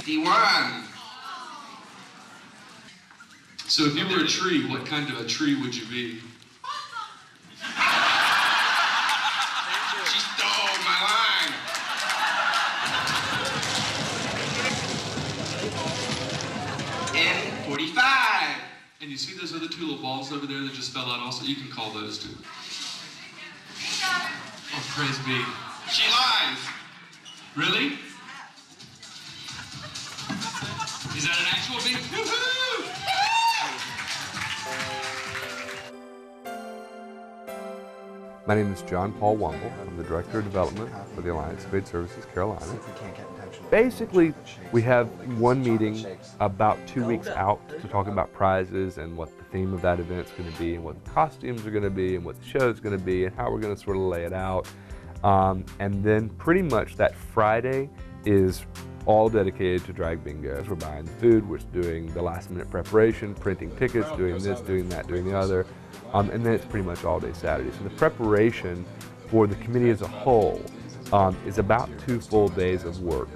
51. So if you were a tree, what kind of a tree would you be? She stole my line. In 45. And you see those other two little balls over there that just fell out also? You can call those too. Oh, praise be. She lies. Really? Is that an actual big woohoo? My name is John Paul Wumble. I'm the Director of Development for the Alliance of Aid Services Carolina. Basically, we have one meeting about 2 weeks out to talk about prizes and what the theme of that event's going to be and what the costumes are going to be and what the show's going to be and how we're going to sort of lay it out. And then pretty much that Friday is all dedicated to drag bingo. As we're buying the food, we're doing the last minute preparation, printing tickets, doing this, doing that, doing the other. And then it's pretty much all day Saturday. So the preparation for the committee as a whole is about 2 full days of work.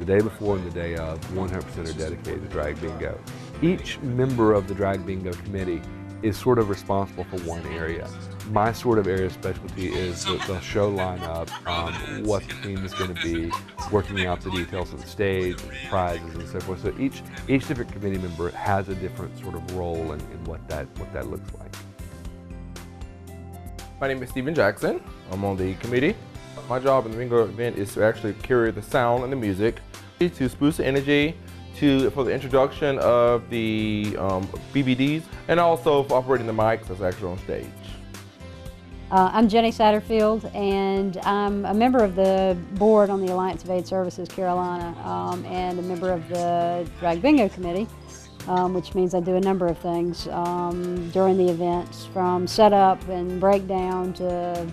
The day before and the day of, 100% are dedicated to drag bingo. Each member of the drag bingo committee is sort of responsible for one area. My sort of area of specialty is the show lineup, what the theme is going to be, working out the details of the stage, and prizes, and so forth. So each different committee member has a different sort of role in what that looks like. My name is Stephen Jackson. I'm on the committee. My job in the bingo event is to actually carry the sound and the music, to spruce the energy, for the introduction of the BBDs, and also for operating the mics that's actually on stage. I'm Jenny Satterfield, and I'm a member of the board on the Alliance of Aid Services Carolina, and a member of the Drag Bingo Committee, which means I do a number of things during the events, from setup and breakdown to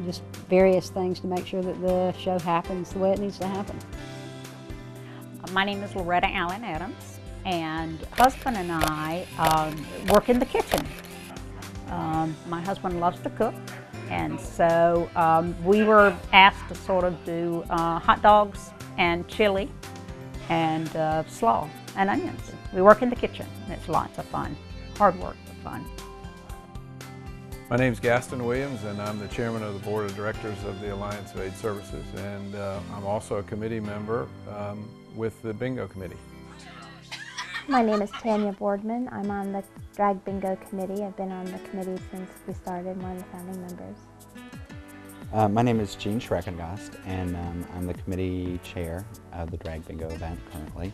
just various things to make sure that the show happens the way it needs to happen. My name is Loretta Allen Adams, and husband and I work in the kitchen. My husband loves to cook, and so we were asked to sort of do hot dogs and chili and slaw and onions. We work in the kitchen, and it's lots of fun. Hard work, but fun. My name is Gaston Williams, and I'm the chairman of the board of directors of the Alliance of Aid Services, and I'm also a committee member with the bingo committee. My name is Tanya Boardman. I'm on the Drag Bingo Committee. I've been on the committee since we started, one of the founding members. My name is Gene Schreckengast, and I'm the committee chair of the Drag Bingo event currently.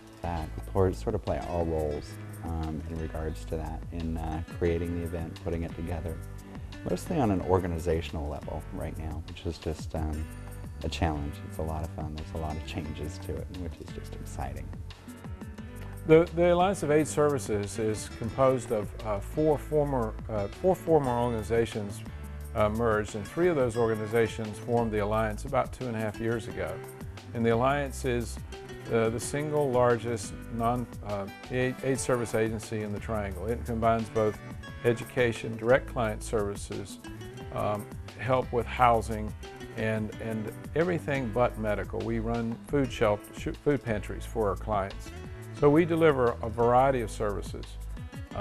We sort of play all roles in regards to that, in creating the event, putting it together, mostly on an organizational level right now, which is just a challenge. It's a lot of fun. There's a lot of changes to it, which is just exciting. The Alliance of Aid Services is composed of four former organizations merged, and 3 of those organizations formed the Alliance about 2.5 years ago. And the Alliance is the single largest aid service agency in the Triangle. It combines both education, direct client services, help with housing, and everything but medical. We run food pantries for our clients. So we deliver a variety of services,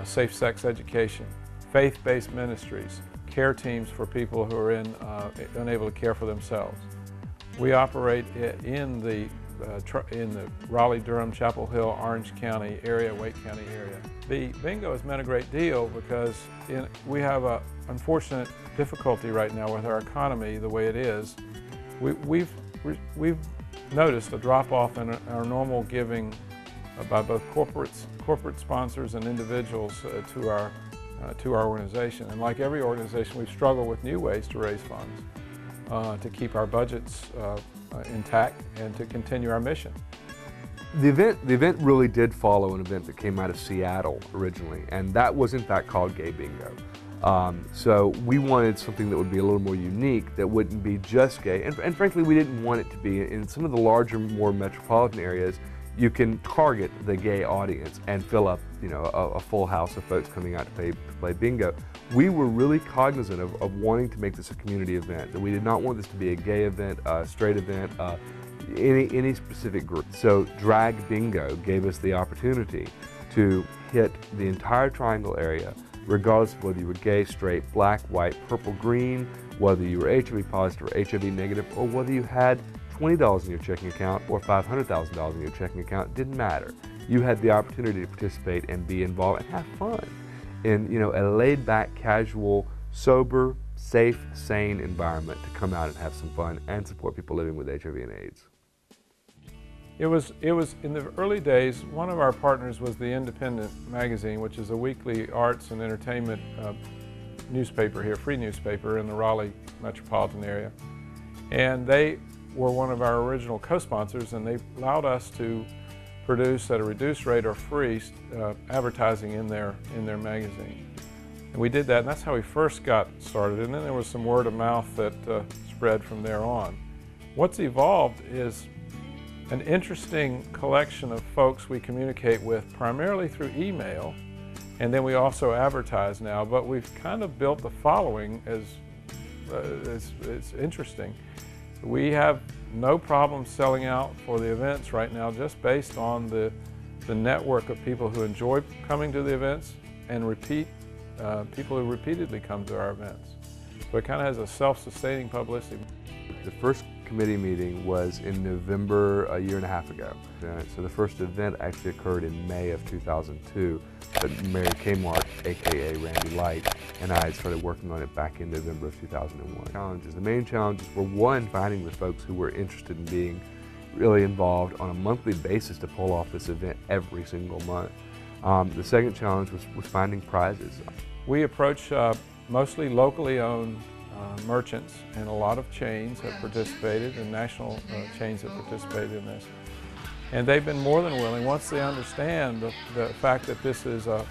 safe sex education, faith-based ministries, care teams for people who are unable to care for themselves. We operate in the Raleigh, Durham, Chapel Hill, Orange County area, Wake County area. The bingo has meant a great deal because we have an unfortunate difficulty right now with our economy the way it is. We've noticed a drop-off in our normal giving by both corporate sponsors and individuals to our organization. And like every organization, we've struggled with new ways to raise funds to keep our budgets intact and to continue our mission. The event really did follow an event that came out of Seattle originally, and that was in fact called Gay Bingo. So we wanted something that would be a little more unique, that wouldn't be just gay, and frankly we didn't want it to be. In some of the larger, more metropolitan areas, you can target the gay audience and fill up, a full house of folks coming out to play bingo. We were really cognizant of wanting to make this a community event, that we did not want this to be a gay event, a straight event, any specific group. So Drag Bingo gave us the opportunity to hit the entire triangle area, regardless of whether you were gay, straight, black, white, purple, green, whether you were HIV positive or HIV negative, or whether you had $20 in your checking account or $500,000 in your checking account. Didn't matter. You had the opportunity to participate and be involved and have fun in, you know, a laid-back, casual, sober, safe, sane environment to come out and have some fun and support people living with HIV and AIDS. It was in the early days, one of our partners was the Independent magazine, which is a weekly arts and entertainment newspaper here, free newspaper in the Raleigh metropolitan area. And they were one of our original co-sponsors, and they allowed us to produce at a reduced rate or free advertising in their magazine. And we did that, and that's how we first got started. And then there was some word of mouth that spread from there on. What's evolved is an interesting collection of folks we communicate with primarily through email, and then we also advertise now, but we've kind of built the following as it's interesting. We have no problem selling out for the events right now just based on the network of people who enjoy coming to the events and people who repeatedly come to our events. So it kind of has a self-sustaining publicity. The first committee meeting was in November a year and a half ago. So the first event actually occurred in May of 2002, but Mary Kmart, aka Randy Light, and I started working on it back in November of 2001. The main challenges were, one, finding the folks who were interested in being really involved on a monthly basis to pull off this event every single month. The second challenge was finding prizes. We approach mostly locally owned merchants, and a lot of chains have participated, and national chains have participated in this. And they've been more than willing, once they understand the fact that this is a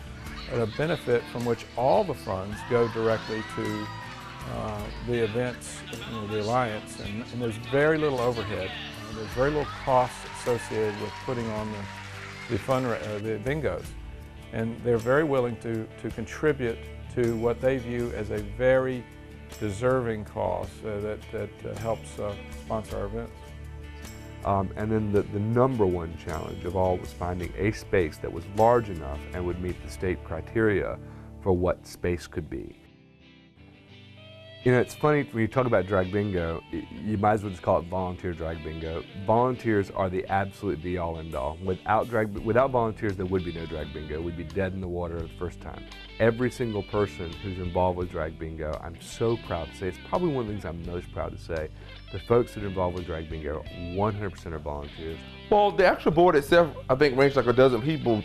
benefit from which all the funds go directly to the events, you know, the Alliance, and there's very little overhead. There's very little cost associated with putting on the bingos. And they're very willing to contribute to what they view as a very deserving cause that helps sponsor our events. And then the number one challenge of all was finding a space that was large enough and would meet the state criteria for what space could be. You know, it's funny, when you talk about drag bingo, you might as well just call it volunteer drag bingo. Volunteers are the absolute be-all, end-all. Without volunteers, there would be no drag bingo. We'd be dead in the water the first time. Every single person who's involved with drag bingo, I'm so proud to say, it's probably one of the things I'm most proud to say, the folks that are involved with drag bingo, 100% are volunteers. Well, the actual board itself, I think, ranged like a dozen people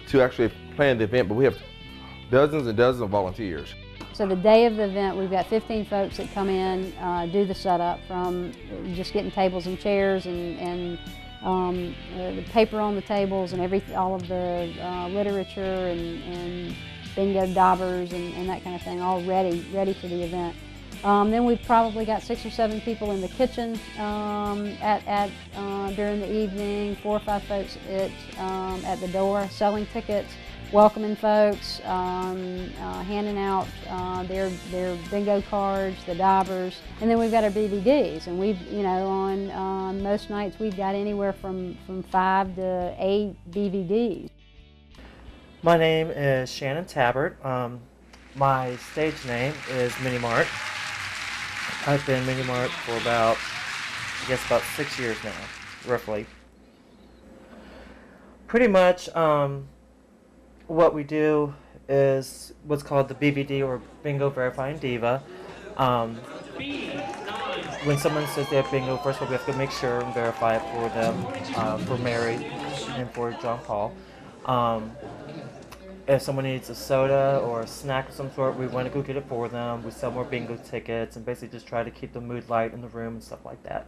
to actually plan the event, but we have dozens and dozens of volunteers. So the day of the event, we've got 15 folks that come in, do the setup, from just getting tables and chairs and the paper on the tables and all of the literature and bingo daubers and that kind of thing, all ready for the event. Then we've probably got 6 or 7 people in the kitchen during the evening, 4 or 5 folks at the door selling tickets, welcoming folks, handing out their bingo cards, the daubers, and then we've got our BVDs. And we've, you know, on most nights we've got anywhere from 5 to 8 BVDs. My name is Shannon Tabbert. My stage name is Mini Mart. I've been Mini Mart for about 6 years now, roughly. Pretty much, what we do is what's called the BVD, or Bingo Verifying Diva. When someone says they have bingo, first of all we have to make sure and verify it for them, for Mary and for John Paul. If someone needs a soda or a snack of some sort, we want to go get it for them. We sell more bingo tickets and basically just try to keep the mood light in the room and stuff like that.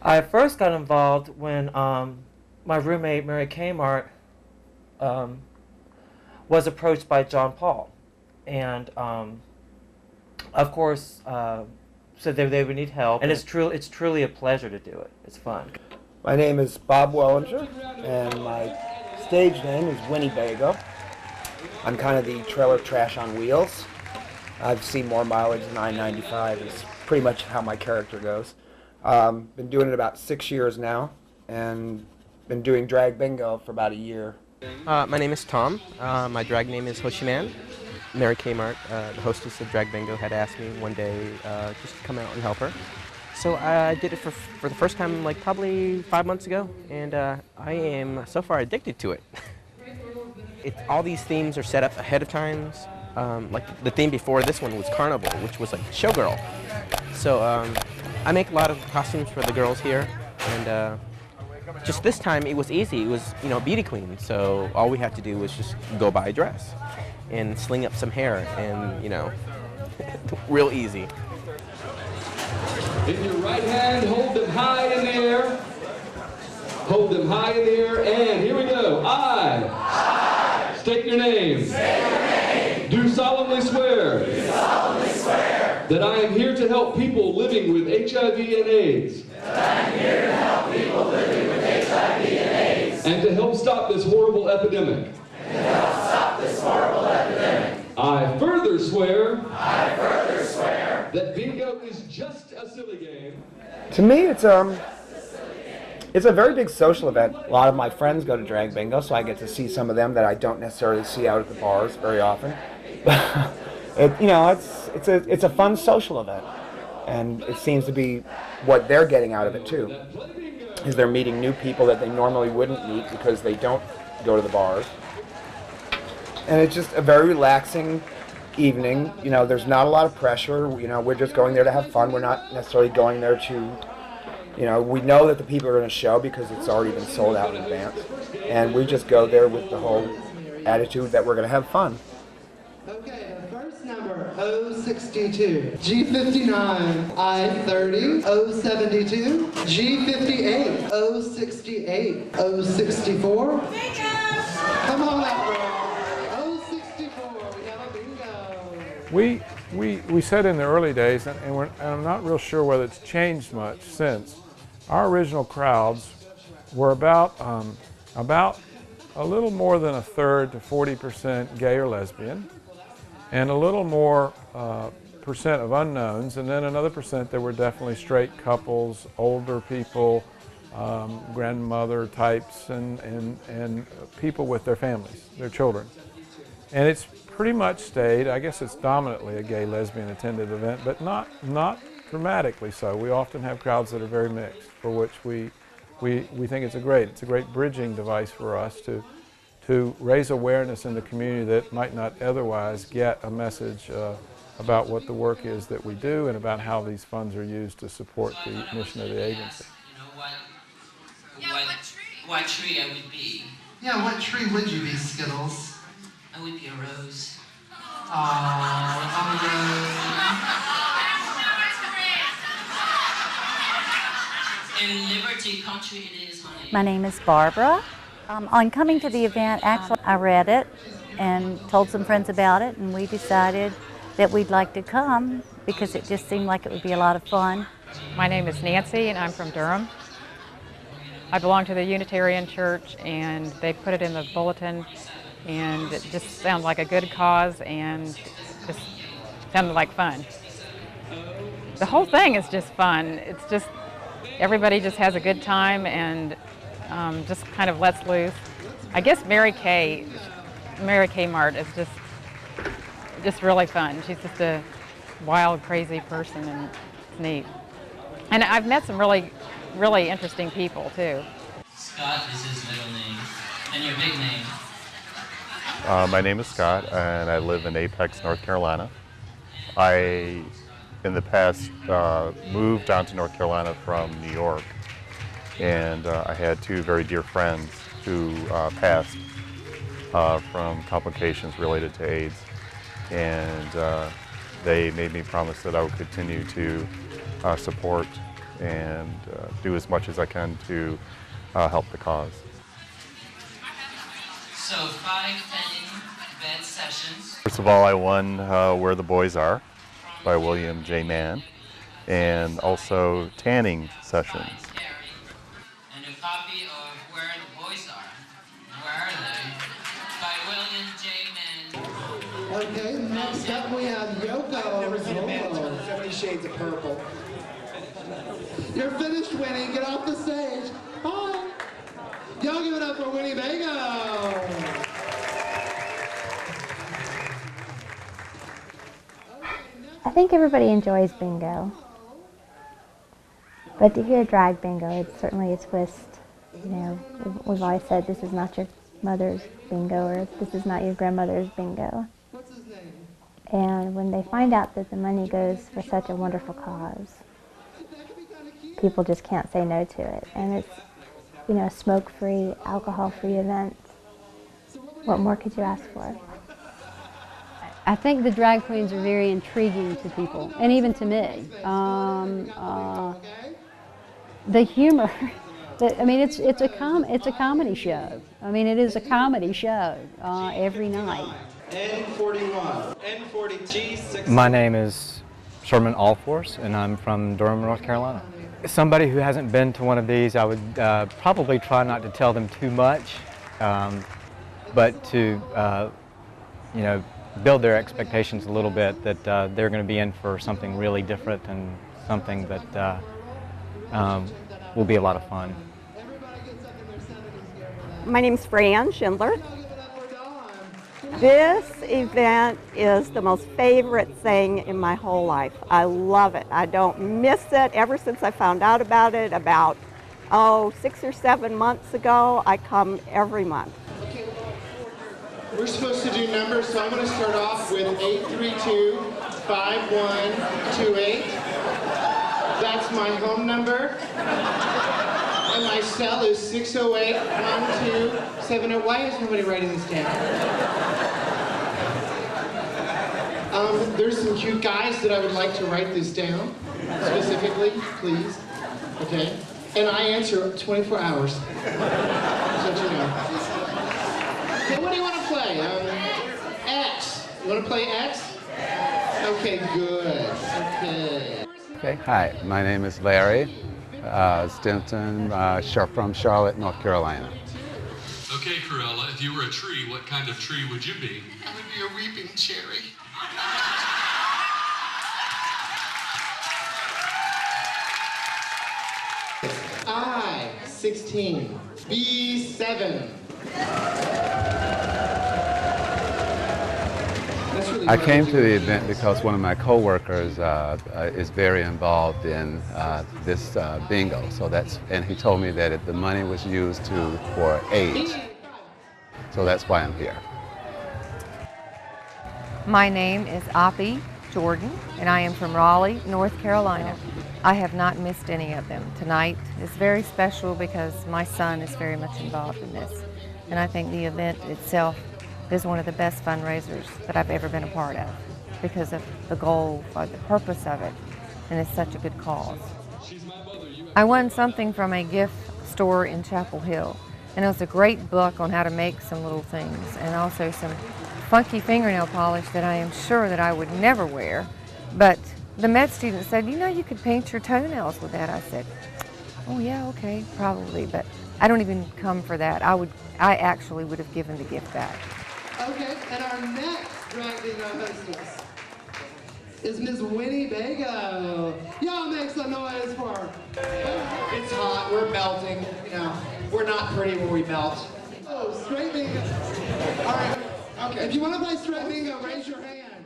I first got involved when my roommate, Mary Kmart, was approached by John Paul, and of course said they would need help, and it's truly a pleasure to do it. It's fun. My name is Bob Wellinger, and my stage name is Winnebago. I'm kind of the trailer trash on wheels. I've seen more mileage than I-95 is pretty much how my character goes. Been doing it about 6 years now, and been doing drag bingo for about a year. My name is Tom. My drag name is Hoshiman. Mary Kmart, the hostess of Drag Bingo, had asked me one day just to come out and help her. So I did it for the first time, like probably 5 months ago, and I am so far addicted to it. All these themes are set up ahead of time. Like the theme before this one was Carnival, which was like Showgirl. So I make a lot of costumes for the girls here, and just this time it was easy. It was, you know, beauty queen, so all we had to do was just go buy a dress and sling up some hair, and, you know, real easy. In your right hand, hold them high in the air. Hold them high in the air, and here we go. I state your name. Do solemnly swear. That I am here to help people living with HIV and AIDS. And to help stop this horrible epidemic. I further swear that bingo is just a silly game. To me, it's a very big social event. A lot of my friends go to drag bingo, so I get to see some of them that I don't necessarily see out at the bars very often. It's a fun social event, and it seems to be what they're getting out of it too. Is they're meeting new people that they normally wouldn't meet because they don't go to the bars. And it's just a very relaxing evening. You know, there's not a lot of pressure. You know, we're just going there to have fun. We're not necessarily going there to, you know, we know that the people are going to show because it's already been sold out in advance. And we just go there with the whole attitude that we're going to have fun. Okay, the first number, 062, G59, I30, 072, G58, 068, 064. Come on up, bro. 064, we have a bingo. We said in the early days, and I'm not real sure whether it's changed much since, our original crowds were about a little more than a third to 40% gay or lesbian, and a little more percent of unknowns, and then another percent that were definitely straight couples, older people, grandmother types, and people with their families, their children. And it's pretty much stayed, I guess it's dominantly a gay, lesbian attended event, but not dramatically so. We often have crowds that are very mixed, for which we think it's a great bridging device for us to raise awareness in the community that might not otherwise get a message about what the work is that we do and about how these funds are used to support the mission of the agency. You know what tree I would be. Yeah, what tree would you be, Skittles? I would be a rose. Aww, I'm a rose. In Liberty Country it is, honey. My name is Barbara. On coming to the event, actually, I read it and told some friends about it, and we decided that we'd like to come because it just seemed like it would be a lot of fun. My name is Nancy, and I'm from Durham. I belong to the Unitarian Church, and they put it in the bulletin, and it just sounded like a good cause, and just sounded like fun. The whole thing is just fun. It's just, everybody just has a good time and just kind of lets loose. I guess Mary Kmart is just really fun. She's just a wild, crazy person, and it's neat. And I've met some really interesting people too. Scott is his middle name. And your big name? My name is Scott, and I live in Apex, North Carolina. I, in the past, moved down to North Carolina from New York, and I had two very dear friends who passed from complications related to AIDS, and they made me promise that I would continue to support and do as much as I can to help the cause. So 5 bed sessions. First of all, I won Where the Boys Are by William J. Mann, and also tanning sessions. And a copy of Where the Boys Are. Where are they? By William J. Mann. Okay, next up we have Yoko. I've never seen a man turn 70 shades of purple. You're finished, Winnie. Get off the stage. Hi. Y'all give it up for Winnie Bingo. I think everybody enjoys bingo, but to hear drag bingo, it's certainly a twist. You know, we've always said this is not your mother's bingo, or this is not your grandmother's bingo. What's his name? And when they find out that the money goes for such a wonderful cause, people just can't say no to it. And it's, you know, a smoke-free, alcohol-free event. What more could you ask for? I think the drag queens are very intriguing to people, and even to me. The humor, I mean, it's a comedy show. I mean, it is a comedy show every night. N41, N40, G6. My name is Sherman Allforce, and I'm from Durham, North Carolina. Somebody who hasn't been to one of these, I would probably try not to tell them too much, but to, you know, build their expectations a little bit that they're going to be in for something really different and something that will be a lot of fun. My name's Fran Schindler. This event is the most favorite thing in my whole life. I love it. I don't miss it. Ever since I found out about it about, 6 or 7 months ago, I come every month. We're supposed to do numbers, so I'm going to start off with 832-5128. That's my home number. And my cell is 608-1270. Why is nobody writing this down? There's some cute guys that I would like to write this down, specifically, please. Okay? And I answer 24 hours. Just so you know. Okay, what do you want to play? X. You want to play X? Okay, good. Okay. Okay, hi. My name is Larry Stinson, from Charlotte, North Carolina. Okay, Cruella, if you were a tree, what kind of tree would you be? I would be a weeping cherry. I-16, B7. I came to the event because one of my co-workers is very involved in this bingo. And he told me that the money was used for AIDS. So that's why I'm here. My name is Oppie Jordan, and I am from Raleigh, North Carolina. I have not missed any of them. Tonight is very special because my son is very much involved in this. And I think the event itself is one of the best fundraisers that I've ever been a part of because of the goal or the purpose of it, and it's such a good cause. I won something from a gift store in Chapel Hill, and it was a great book on how to make some little things, and also some funky fingernail polish that I am sure that I would never wear. But the med student said, you know, you could paint your toenails with that. I said, oh yeah, okay, probably, but I don't even come for that. I actually would have given the gift back. Okay, and our next drag bingo hostess is Miss Winnie Bago. Y'all make some noise for her. It's hot, we're melting, you know. We're not pretty when we melt. Oh, straight bingo. All right, okay, if you want to play straight bingo, raise your hand.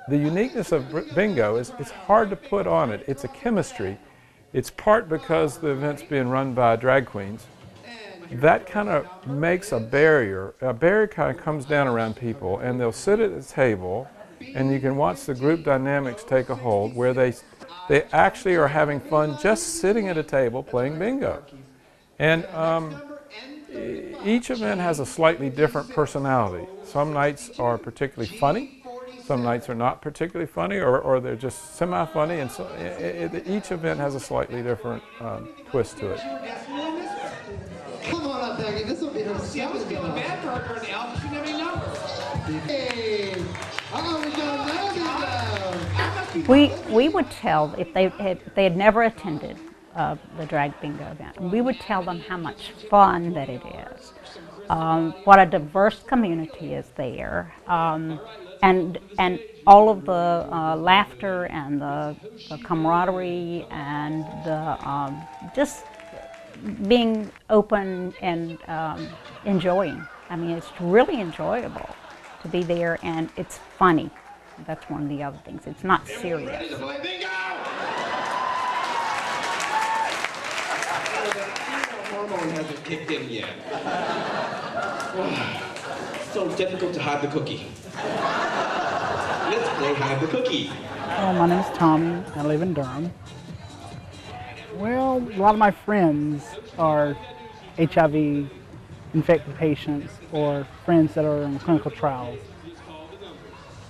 The uniqueness of bingo is it's hard to put on it. It's a chemistry. It's part because the event's being run by drag queens. That kind of makes a barrier. A barrier kind of comes down around people, and they'll sit at the table, and you can watch the group dynamics take a hold where they actually are having fun just sitting at a table playing bingo. And each event has a slightly different personality. Some nights are particularly funny, some nights are not particularly funny, or they're just semi-funny, and so each event has a slightly different twist to it. Come on up, Peggy. This will be her seventh bingo. Bad for her now. She didn't have any numbers. Hey. We got another bingo. We would tell, if they had never attended the drag bingo event, we would tell them how much fun that it is, what a diverse community is there, and all of the laughter and the camaraderie and the just being open and enjoying. I mean, it's really enjoyable to be there, and it's funny. That's one of the other things. It's not serious. Hormone hasn't kicked in yet. So difficult to hide the cookie. Let's play hide the cookie. My name is Tommy. I live in Durham. Well, a lot of my friends are HIV infected patients or friends that are in clinical trials.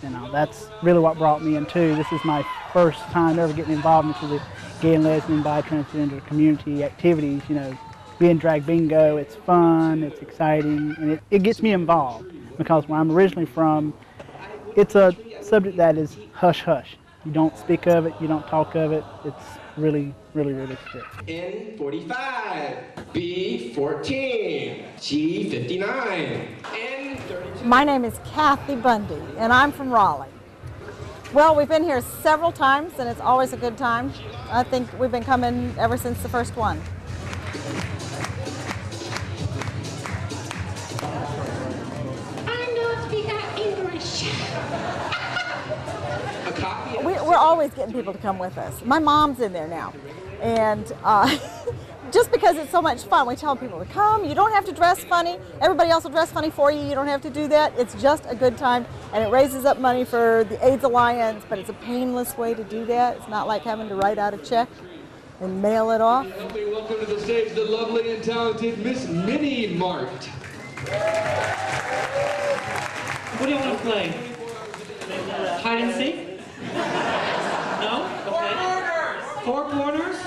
You know, that's really what brought me in too. This is my first time ever getting involved into the gay and lesbian, bi, transgender community activities. You know, being drag bingo, it's fun, it's exciting, and it gets me involved because where I'm originally from, it's a subject that is hush-hush. You don't speak of it, you don't talk of it. It's really, really, really strict. N45, B14, G59, N32. My name is Kathy Bundy, and I'm from Raleigh. Well, we've been here several times, and it's always a good time. I think we've been coming ever since the first one. We're always getting people to come with us. My mom's in there now, and just because it's so much fun, we tell people to come. You don't have to dress funny. Everybody else will dress funny for you. You don't have to do that. It's just a good time, and it raises up money for the AIDS Alliance, but it's a painless way to do that. It's not like having to write out a check and mail it off. Welcome to the stage, the lovely and talented Miss Minnie Mart. What do you want to play? Hide and seek? No? Okay. Four corners?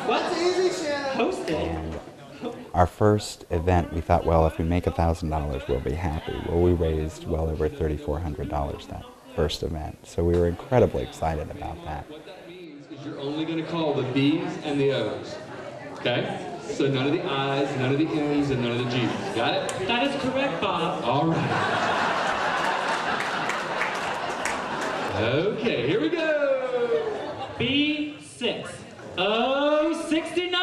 What's easy, Shannon? Host it. Our first event, we thought, well, if we make $1,000, we'll be happy. Well, we raised well over $3,400 that first event, so we were incredibly excited about that. What that means is you're only going to call the B's and the O's, okay? So none of the I's, none of the N's, and none of the G's. Got it? That is correct, Bob. All right. Okay, here we go. B6. O69.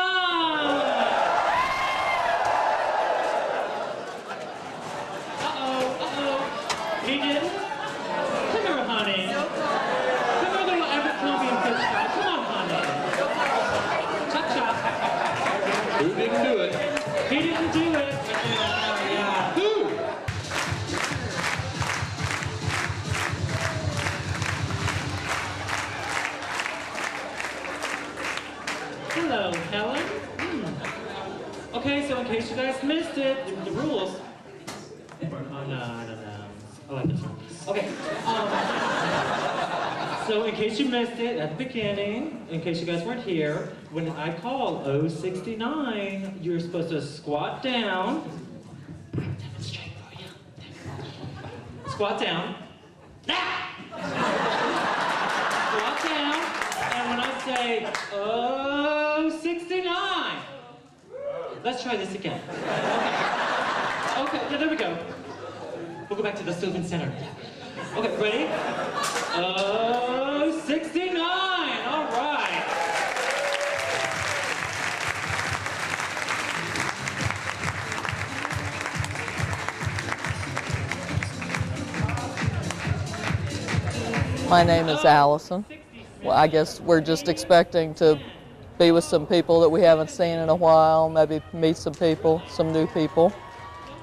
He didn't? Come here, honey. Come here, little Abercrombie and Fitch guy. Come on, honey. Cha-cha. Who didn't do it? He didn't do it. Yeah. Who? Hello, Helen. Okay, so in case you guys missed it, the rules. Oh, no, I don't know. I like this one. Okay. So in case you missed it at the beginning, in case you guys weren't here, when I call 069, you're supposed to squat down. Demonstrate for you. Squat down. Ah! Squat down, and when I say 069, let's try this again. Okay, there we go. We'll go back to the Sylvan Center. Okay, ready? 069, all right. My name is Allison. Well, I guess we're just expecting to be with some people that we haven't seen in a while, maybe meet some people, some new people,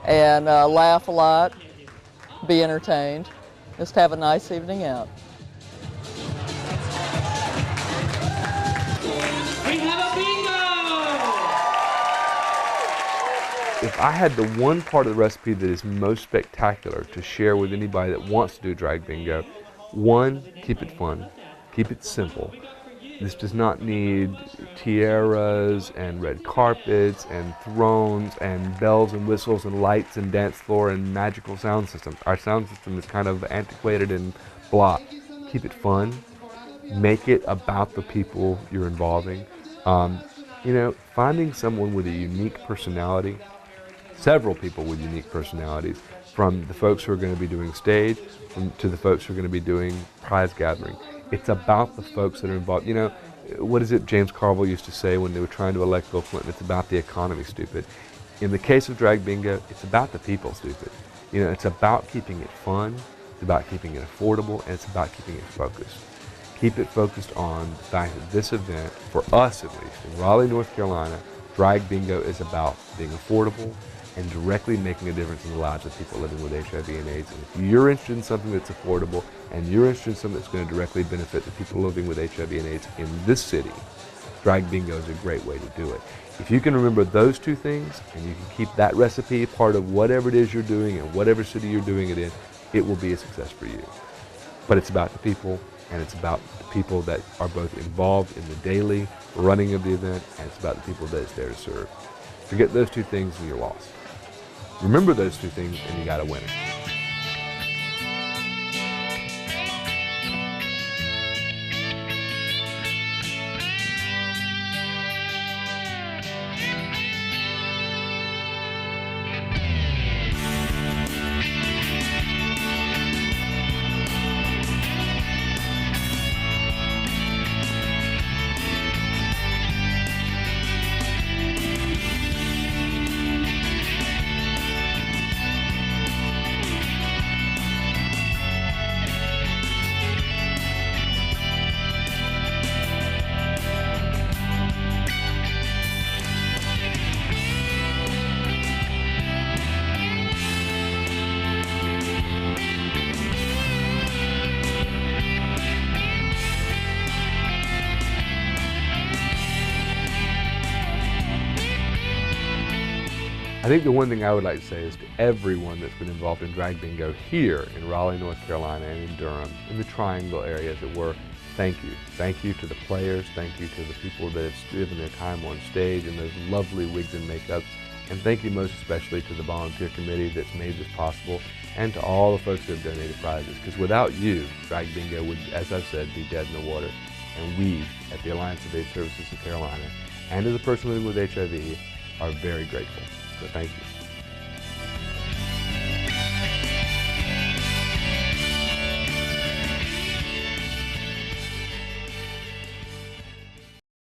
and laugh a lot, be entertained, just have a nice evening out. We have a bingo! If I had the one part of the recipe that is most spectacular to share with anybody that wants to do drag bingo, one, keep it fun, keep it simple. This does not need tiaras and red carpets and thrones and bells and whistles and lights and dance floor and magical sound systems. Our sound system is kind of antiquated and blah. Keep it fun. Make it about the people you're involving. You know, finding someone with a unique personality, several people with unique personalities, from the folks who are going to be doing stage to the folks who are going to be doing prize gathering. It's about the folks that are involved. You know, what is it James Carville used to say when they were trying to elect Bill Clinton? It's about the economy, stupid. In the case of Drag Bingo, it's about the people, stupid. You know, it's about keeping it fun, it's about keeping it affordable, and it's about keeping it focused. Keep it focused on the fact that this event, for us at least, in Raleigh, North Carolina, Drag Bingo is about being affordable and directly making a difference in the lives of people living with HIV and AIDS. And if you're interested in something that's affordable and you're interested in something that's going to directly benefit the people living with HIV and AIDS in this city, Drag Bingo is a great way to do it. If you can remember those two things and you can keep that recipe part of whatever it is you're doing and whatever city you're doing it in, it will be a success for you. But it's about the people, and it's about the people that are both involved in the daily running of the event, and it's about the people that it's there to serve. Forget those two things and you're lost. Remember those two things and you got a winner. I think the one thing I would like to say is to everyone that's been involved in Drag Bingo here in Raleigh, North Carolina, and in Durham, in the Triangle area, as it were, thank you. Thank you to the players, thank you to the people that have given their time on stage and those lovely wigs and makeup, and thank you most especially to the volunteer committee that's made this possible, and to all the folks that have donated prizes, because without you, Drag Bingo would, as I've said, be dead in the water. And we, at the Alliance of AIDS Services in Carolina, and to the person living with HIV, are very grateful. So thank you.